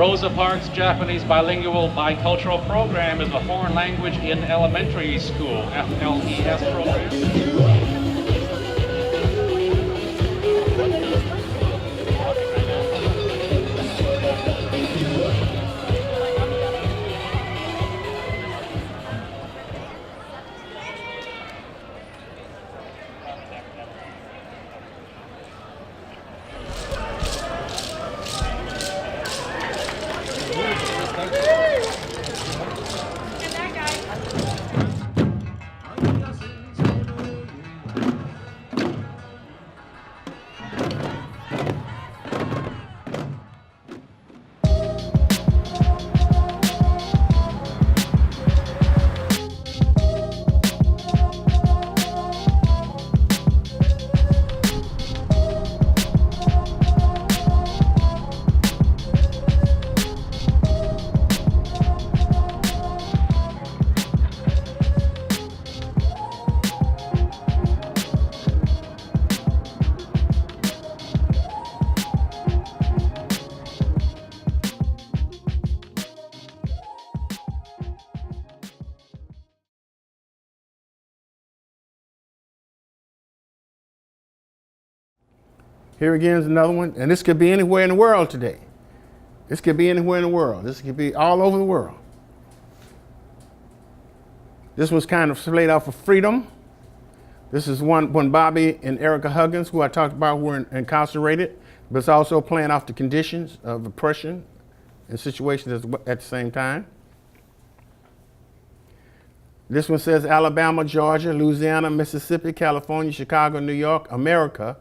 Rosa Parks Japanese Bilingual Bicultural Program is a foreign language in elementary school, FLES program. Here again is another one, and this could be anywhere in the world today. This could be anywhere in the world. This could be all over the world. This was kind of played out for freedom. This is one when Bobby and Erica Huggins, who I talked about, were incarcerated, but it's also playing off the conditions of oppression and situations at the same time. This one says Alabama, Georgia, Louisiana, Mississippi, California, Chicago, New York, America.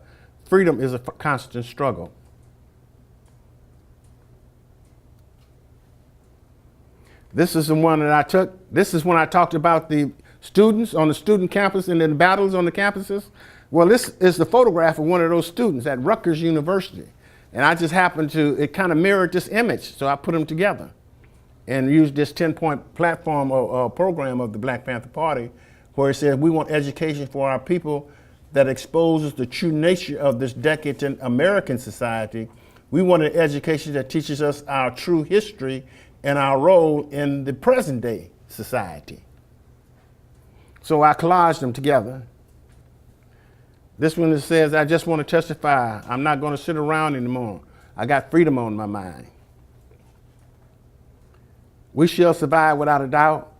Freedom is a constant struggle. This is the one that I took. This is when I talked about the students on the student campus and the battles on the campuses. Well, this is the photograph of one of those students at Rutgers University. And I just happened to, it kind of mirrored this image, so I put them together and used this 10-point platform or program of the Black Panther Party, where it says we want education for our people that exposes the true nature of this decadent American society. We want an education that teaches us our true history and our role in the present day society. So I collaged them together. This one says, I just want to testify. I'm not going to sit around anymore. I got freedom on my mind. We shall survive without a doubt.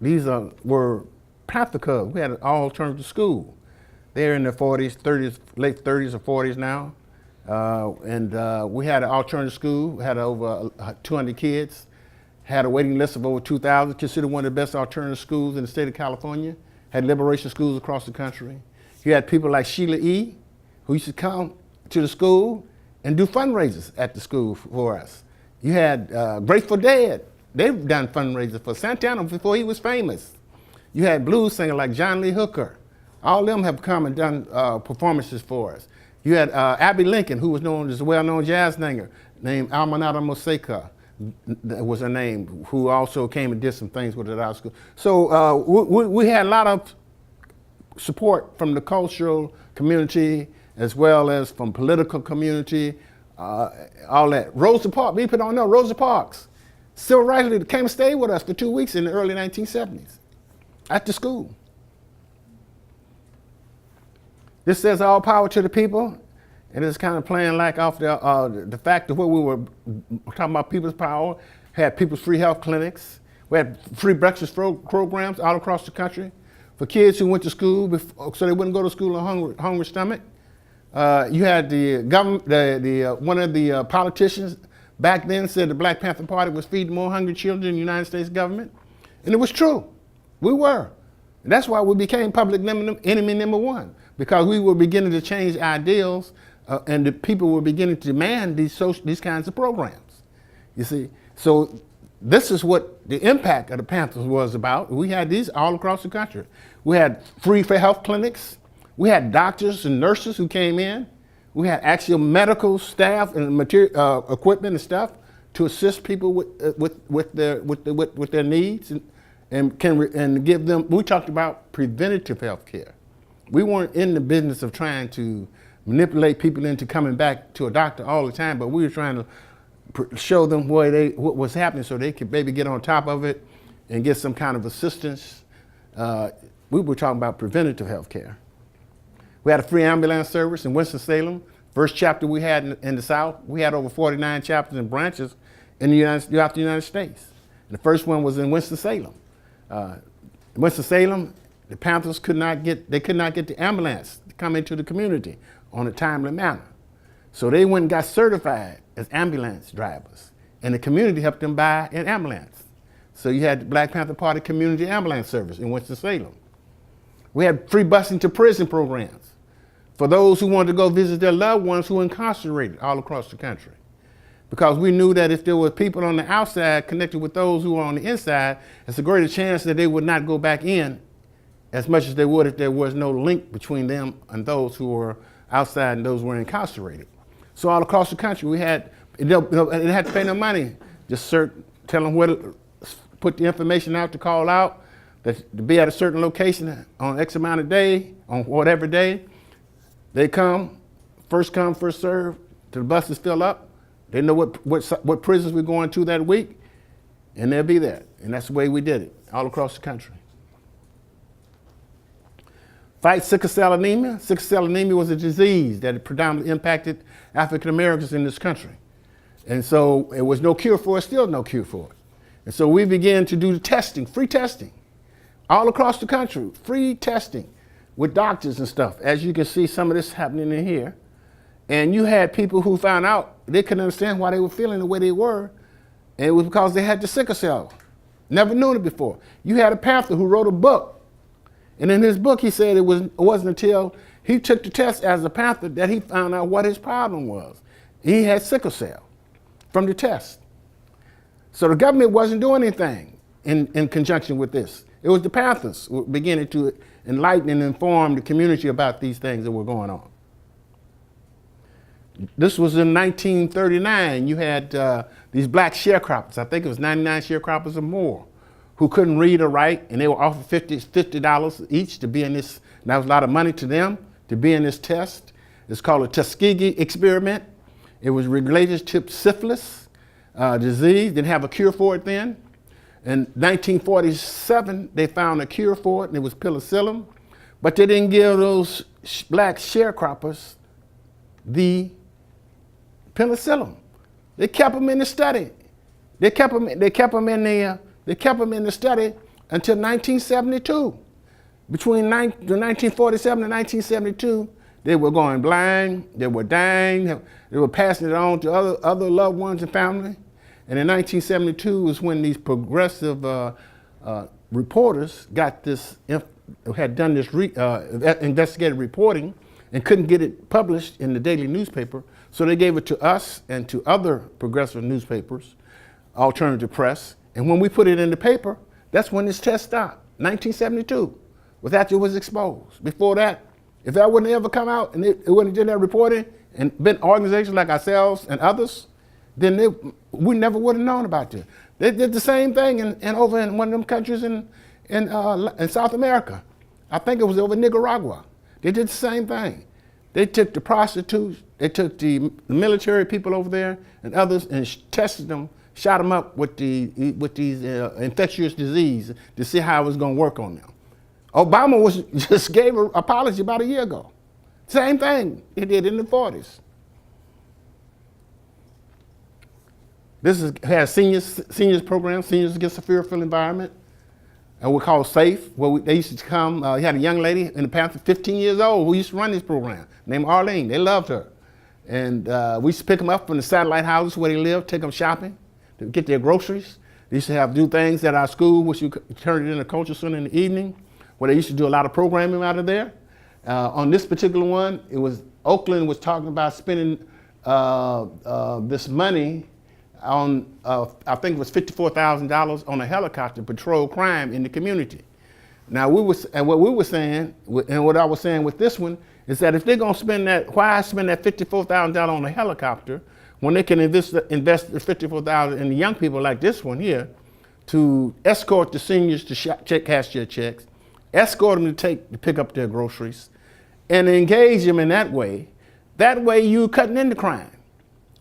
These were Panther Cubs. We had an alternative school. They're in their 40s, 30s, late 30s or 40s now. We had an alternative school. We had over 200 kids. Had a waiting list of over 2,000, considered one of the best alternative schools in the state of California. Had liberation schools across the country. You had people like Sheila E., who used to come to the school and do fundraisers at the school for us. You had Grateful Dead. They've done fundraisers for Santana before he was famous. You had blues singer like John Lee Hooker. All of them have come and done performances for us. You had Abby Lincoln, who was known as a well-known jazz singer named Almanata Moseka, that was her name, who also came and did some things with it at our school. So we had a lot of support from the cultural community as well as from political community, all that. Rosa Parks, people don't know, Rosa Parks, civil rights leader, came and stayed with us for 2 weeks in the early 1970s at the school. This says all power to the people, and it's kind of playing like off the fact of what we were talking about, people's power. Had people's free health clinics. We had free breakfast programs all across the country for kids who went to school so they wouldn't go to school on a hungry stomach. You had the government, one of the politicians back then said the Black Panther Party was feeding more hungry children in the United States government, and it was true. We were. And that's why we became public enemy number one, because we were beginning to change ideals and the people were beginning to demand these kinds of programs, you see. So this is what the impact of the Panthers was about. We had these all across the country. We had free health clinics. We had doctors and nurses who came in. We had actual medical staff and material, equipment and stuff to assist people with their needs and give them. We talked about preventative health care. We weren't in the business of trying to manipulate people into coming back to a doctor all the time, but we were trying to show them what was happening so they could maybe get on top of it and get some kind of assistance. We were talking about preventative health care. We had a free ambulance service in Winston-Salem. First chapter we had in the South. We had over 49 chapters and branches throughout the United States. And the first one was in Winston-Salem. In Winston-Salem, the Panthers could not get the ambulance to come into the community on a timely manner. So they went and got certified as ambulance drivers, and the community helped them buy an ambulance. So you had the Black Panther Party Community Ambulance Service in Winston-Salem. We had free busing to prison programs for those who wanted to go visit their loved ones who were incarcerated all across the country. Because we knew that if there were people on the outside connected with those who were on the inside, it's a greater chance that they would not go back in as much as they would if there was no link between them and those who were outside and those who were incarcerated. So all across the country, we had, they had to pay no money, just tell them where to put the information out to call out, to be at a certain location on X amount of day, on whatever day. They come, first serve, till the buses fill up. They know what prisons we're going to that week, and they'll be there. And that's the way we did it, all across the country. Fight sickle cell anemia. Sickle cell anemia was a disease that predominantly impacted African Americans in this country. And so it was no cure for it, still no cure for it. And so we began to do testing, free testing, all across the country, free testing with doctors and stuff. As you can see, some of this happening in here. And you had people who found out they couldn't understand why they were feeling the way they were, and it was because they had the sickle cell. Never knew it before. You had a Panther who wrote a book, and in his book he said it wasn't until he took the test as a Panther that he found out what his problem was. He had sickle cell from the test. So the government wasn't doing anything in conjunction with this. It was the Panthers who were beginning to enlighten and inform the community about these things that were going on. This was in 1939. You had these black sharecroppers, I think it was 99 sharecroppers or more, who couldn't read or write, and they were offered $50 each to be in this, and that was a lot of money to them, to be in this test. It's called a Tuskegee experiment. It was related to syphilis disease, didn't have a cure for it then. In 1947, they found a cure for it, and it was penicillin, but they didn't give those black sharecroppers the penicillin. They kept them in the study. They kept them in the study until 1972. Between 1947 and 1972, they were going blind, they were dying, they were passing it on to other loved ones and family. And in 1972 was when these progressive reporters got this, had done this investigative reporting and couldn't get it published in the daily newspaper. So they gave it to us and to other progressive newspapers, alternative press. And when we put it in the paper, that's when this test stopped, 1972, was after it was exposed. Before that, if that wouldn't have ever come out and it wouldn't have done that reporting and been organizations like ourselves and others, then we never would have known about this. They did the same thing over in one of them countries in South America. I think it was over Nicaragua. They did the same thing. They took the prostitutes, they took the military people over there and others and tested them, shot them up with these infectious disease to see how it was going to work on them. Obama just gave an apology about a year ago. Same thing he did in the 40s. This has seniors program, Seniors Against a Fearful Environment, and we're called SAFE, where they used to come. He had a young lady in the Panther, 15 years old, who used to run this program, named Arlene. They loved her. And we used to pick them up from the satellite houses where they lived, take them shopping, to get their groceries. They used to do things at our school, which we turned it into a culture center in the evening, where they used to do a lot of programming out of there. On this particular one, Oakland was talking about spending this money on, I think it was $54,000 on a helicopter to patrol crime in the community. Now what we were saying, and what I was saying with this one, is that if they're gonna spend that, why spend that $54,000 on a helicopter when they can invest the $54,000 in the young people like this one here to escort the seniors to cash their checks, escort them to pick up their groceries, and engage them in that way. That way you're cutting into crime.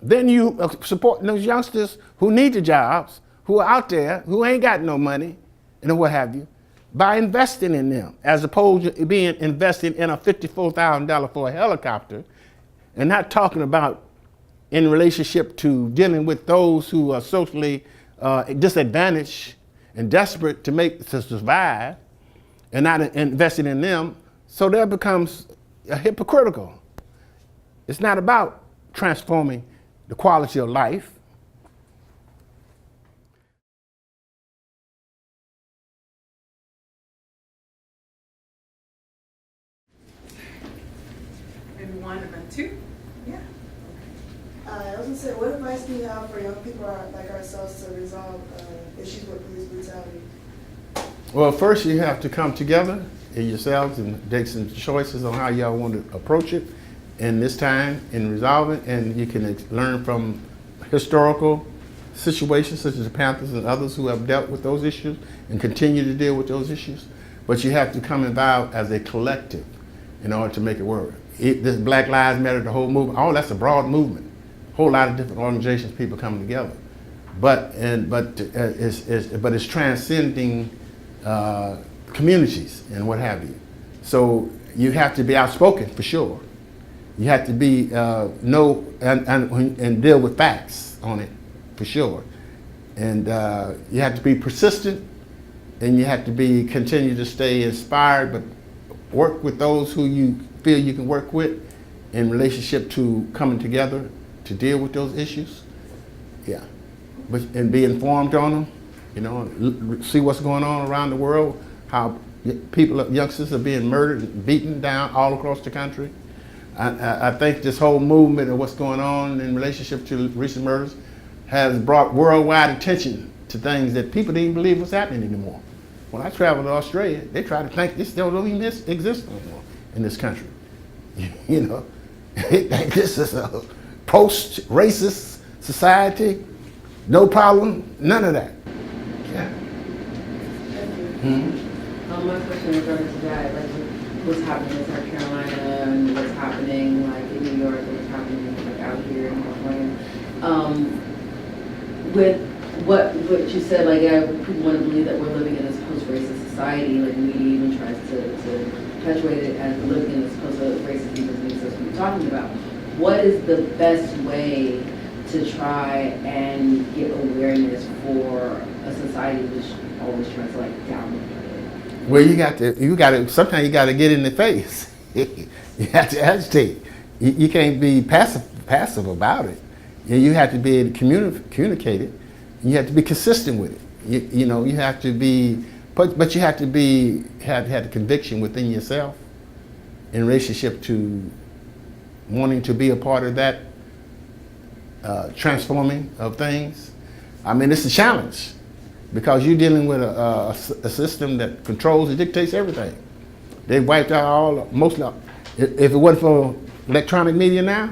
Then you support those youngsters who need the jobs, who are out there, who ain't got no money, and what have you, by investing in them, as opposed to being invested in a $54,000 for a helicopter, and not talking about in relationship to dealing with those who are socially disadvantaged and desperate to survive, and not investing in them. So that becomes hypocritical. It's not about transforming the quality of life. Maybe one and then two? Yeah. I was gonna say, what advice do you have for young people like ourselves to resolve issues with police brutality? Well, first you have to come together in yourselves and make some choices on how y'all want to approach it in this time and resolve it. And you can learn from historical situations such as the Panthers and others who have dealt with those issues and continue to deal with those issues. But you have to come involved as a collective in order to make it work. This Black Lives Matter, the whole movement, that's a broad movement. A whole lot of different organizations, people coming together. But it's transcending communities and what have you. So you have to be outspoken for sure. You have to be and deal with facts on it for sure. And you have to be persistent, and you have to continue to stay inspired, but work with those who you feel you can work with in relationship to coming together to deal with those issues. Yeah, and be informed on them. You know, see what's going on around the world, how youngsters are being murdered and beaten down all across the country. I think this whole movement of what's going on in relationship to recent murders has brought worldwide attention to things that people didn't believe was happening anymore. When I traveled to Australia, they tried to think this still don't even exist anymore in this country. You know, this is a post-racist society, no problem, none of that. Yeah. My question regarding to that, like what's happening in South Carolina and what's happening like in New York and what's happening like out here in California. With what you said, like people want to believe that we're living in this post-racist society, like the media even tries to perpetuate it as living in this post-racist because that's what we're talking about. What is the best way to try and get awareness for a society which always tries to like download it? Well, sometimes you got to get in the face. You have to agitate. You can't be passive about it. You have to be able to communicate it. You have to be consistent with it. You have to be, but you have to have the conviction within yourself in relationship to wanting to be a part of that transforming of things. I mean, it's a challenge because you're dealing with a system that controls and dictates everything. They wiped out if it wasn't for electronic media now,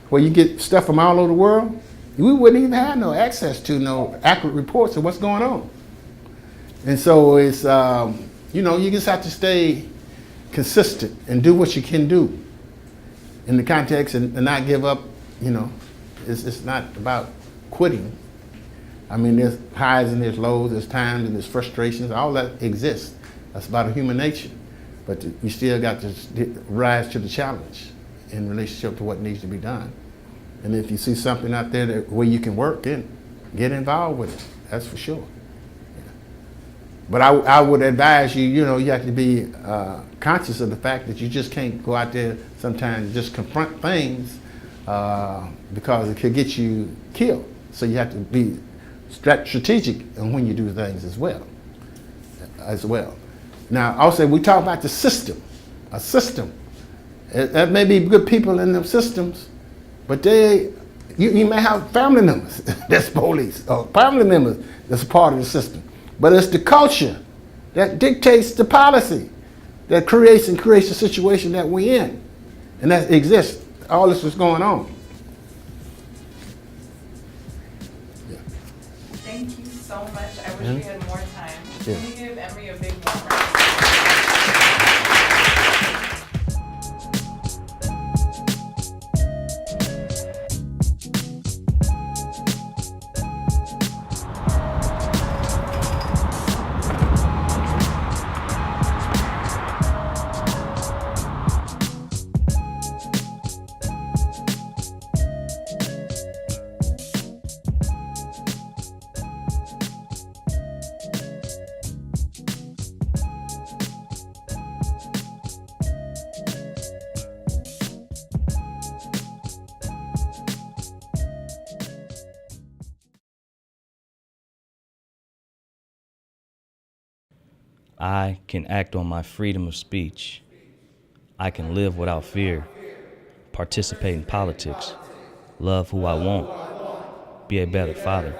where you get stuff from all over the world, we wouldn't even have no access to no accurate reports of what's going on. And so it's, you just have to stay consistent and do what you can do in the context and not give up. It's not about quitting. I mean, there's highs and there's lows, there's times and there's frustrations, all that exists. That's about a human nature. But you still got to rise to the challenge in relationship to what needs to be done. And if you see something out there where you can work in, get involved with it, that's for sure. Yeah. But I would advise you, you have to be conscious of the fact that you just can't go out there sometimes and just confront things because it could get you killed. So you have to be strategic in when you do things as well. Now, also we talk about the system, a system. There may be good people in them systems, but you may have family members that's police, or family members that's a part of the system. But it's the culture that dictates the policy that creates the situation that we're in. And that exists. All this is going on. Yeah. Thank you so much. I wish we had more time. Yeah. Can we give Emory a big warm round? I can act on my freedom of speech. I can live without fear, participate in politics, love who I want, be a better father.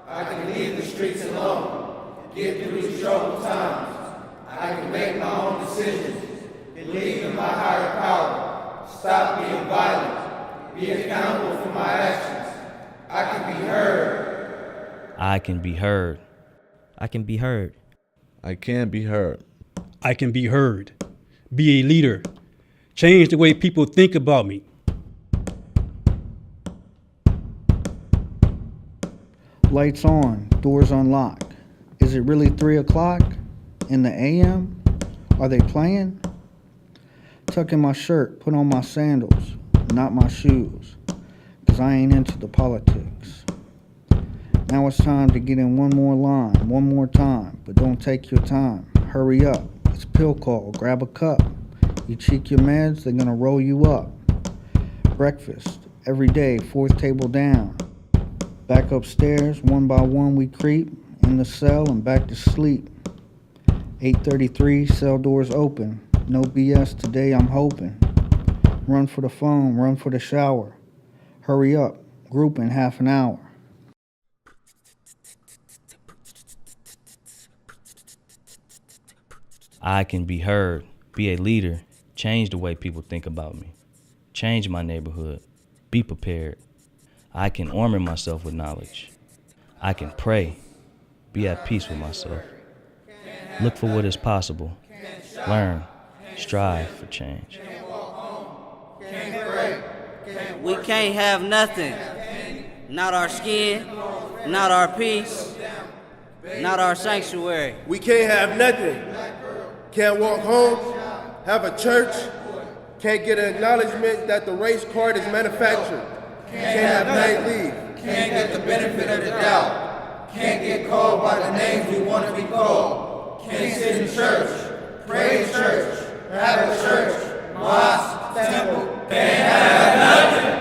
I can leave the streets alone, get through these troubled times. I can make my own decisions, believe in my higher power, stop being violent, be accountable for my actions. I can be heard. I can be heard. I can be heard. I can be heard. I can be heard. Be a leader. Change the way people think about me. Lights on, doors unlocked. Is it really 3 o'clock in the AM? Are they playing? Tuck in my shirt, put on my sandals, not my shoes, 'cause I ain't into the politics. Now it's time to get in one more line, one more time, but don't take your time. Hurry up, it's pill call, grab a cup. You cheek your meds, they're gonna roll you up. Breakfast, every day, 4th table down. Back upstairs, one by one we creep, in the cell and back to sleep. 8:33, cell doors open. No BS today, I'm hoping. Run for the phone, run for the shower. Hurry up, group in half an hour. I can be heard, be a leader, change the way people think about me, change my neighborhood, be prepared. I can armor myself with knowledge. I can pray, be at peace with myself. Look for what is possible, learn, strive for change. We can't have nothing. Not our skin, not our peace, not our sanctuary. We can't have nothing. Can't walk home, have a church, can't get an acknowledgement that the race card is manufactured. Can't have paid leave. Can't get the benefit of the doubt. Can't get called by the names we want to be called. Can't sit in church, pray in church, have a church, mosque, temple. Can't have nothing.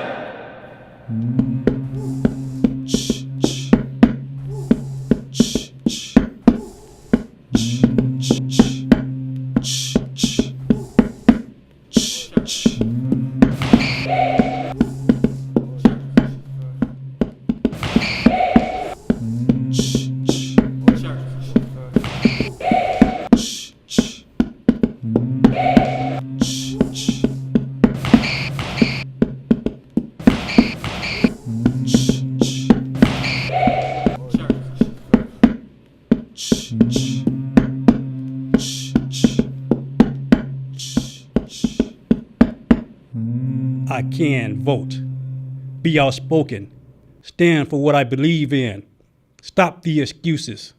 I can vote. Be outspoken. Stand for what I believe in. Stop the excuses.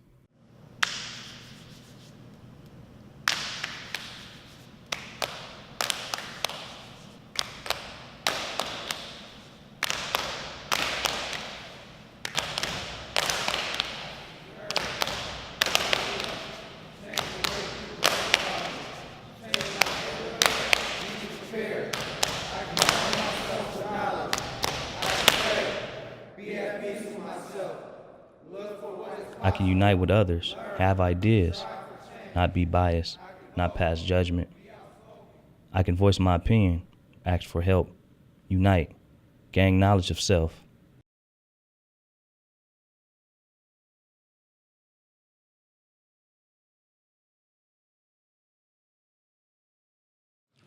I can unite with others, have ideas, not be biased, not pass judgment. I can voice my opinion, ask for help, unite, gain knowledge of self.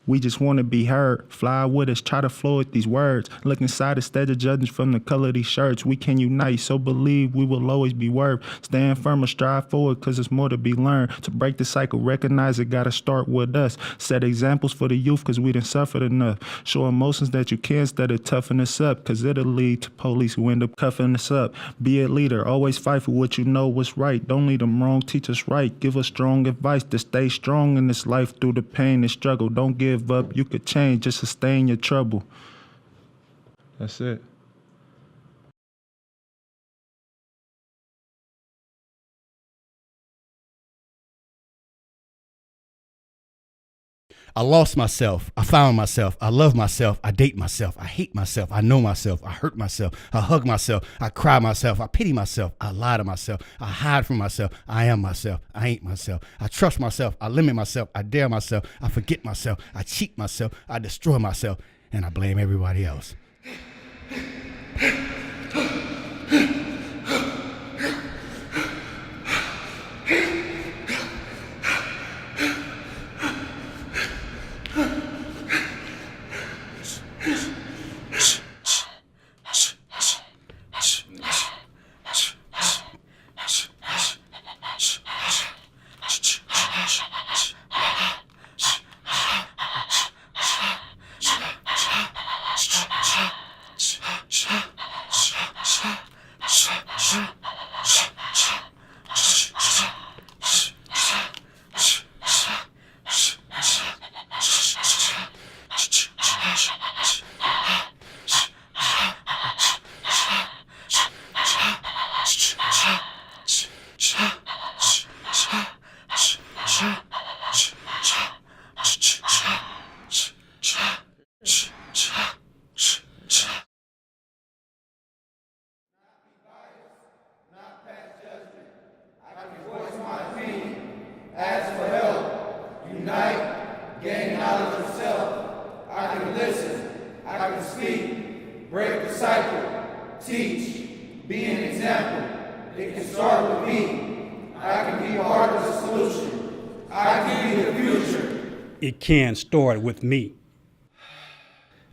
We just want to be heard. Fly with us, try to flow with these words. Look inside instead of judging from the color of these shirts. We can unite, so believe we will always be worth. Stand firm or strive forward, cause there's more to be learned. To break the cycle, recognize it gotta start with us. Set examples for the youth, cause we done suffered enough. Show emotions that you can instead of toughen us up, cause it'll lead to police who end up cuffing us up. Be a leader, always fight for what you know what's right. Don't lead them wrong, teach us right. Give us strong advice to stay strong in this life through the pain and struggle. Don't give up, you could change, just sustain your trouble. That's it. I lost myself. I found myself. I love myself. I date myself. I hate myself. I know myself. I hurt myself. I hug myself. I cry myself. I pity myself. I lie to myself. I hide from myself. I am myself. I ain't myself. I trust myself. I limit myself. I dare myself. I forget myself. I cheat myself. I destroy myself. And I blame everybody else. It can start with me.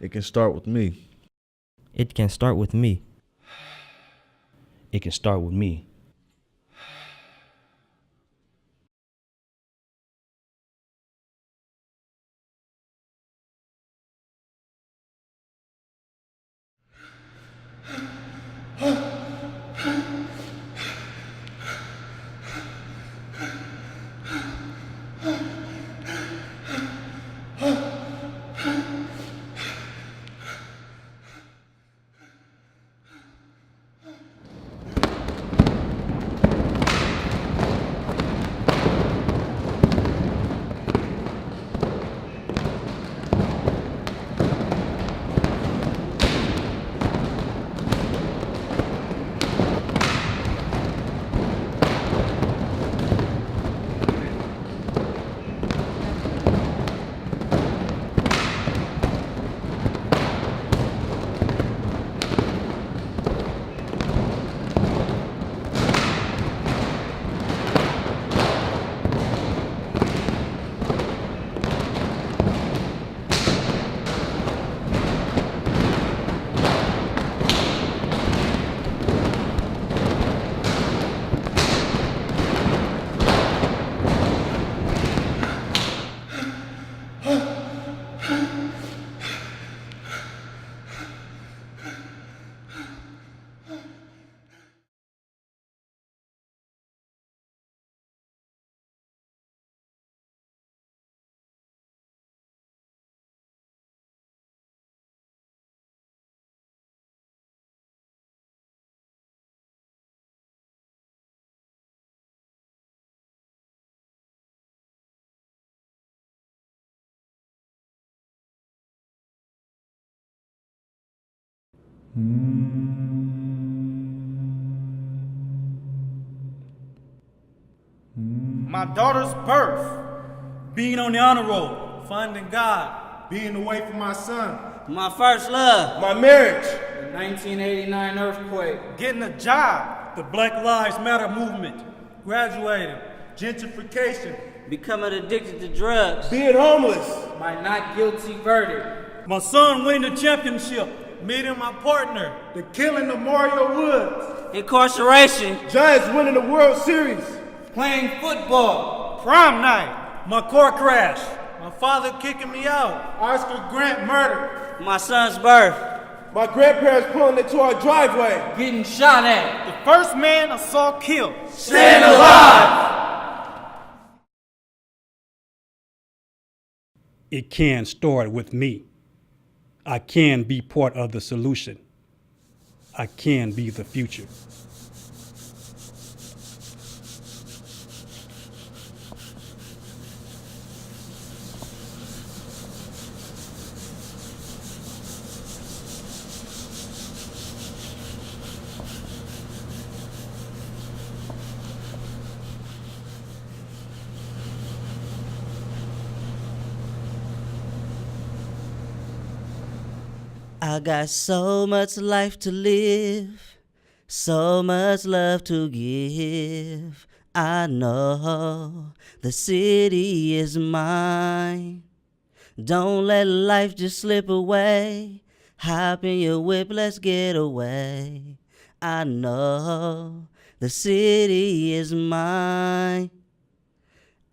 It can start with me. It can start with me. It can start with me. My daughter's birth, being on the honor roll, finding God, being away from my son, my first love, my marriage, the 1989 earthquake, getting a job, the Black Lives Matter movement, graduating, gentrification, becoming addicted to drugs, being homeless, my not guilty verdict, my son winning the championship, meeting my partner, the killing of Mario Woods, incarceration, Giants winning the World Series, playing football, prom night, my car crash, my father kicking me out, Oscar Grant murder, my son's birth, my grandparents pulling into our driveway, getting shot at, the first man I saw killed, staying alive. It can start with me. I can be part of the solution. I can be the future. I got so much life to live, so much love to give. I know the city is mine. Don't let life just slip away. Hop in your whip, let's get away. I know the city is mine.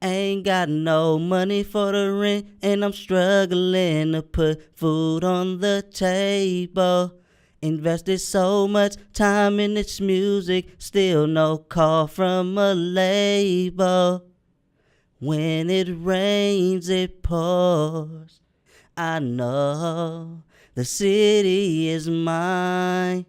Ain't got no money for the rent, and I'm struggling to put food on the table. Invested so much time in this music, still no call from a label. When it rains, it pours. I know the city is mine.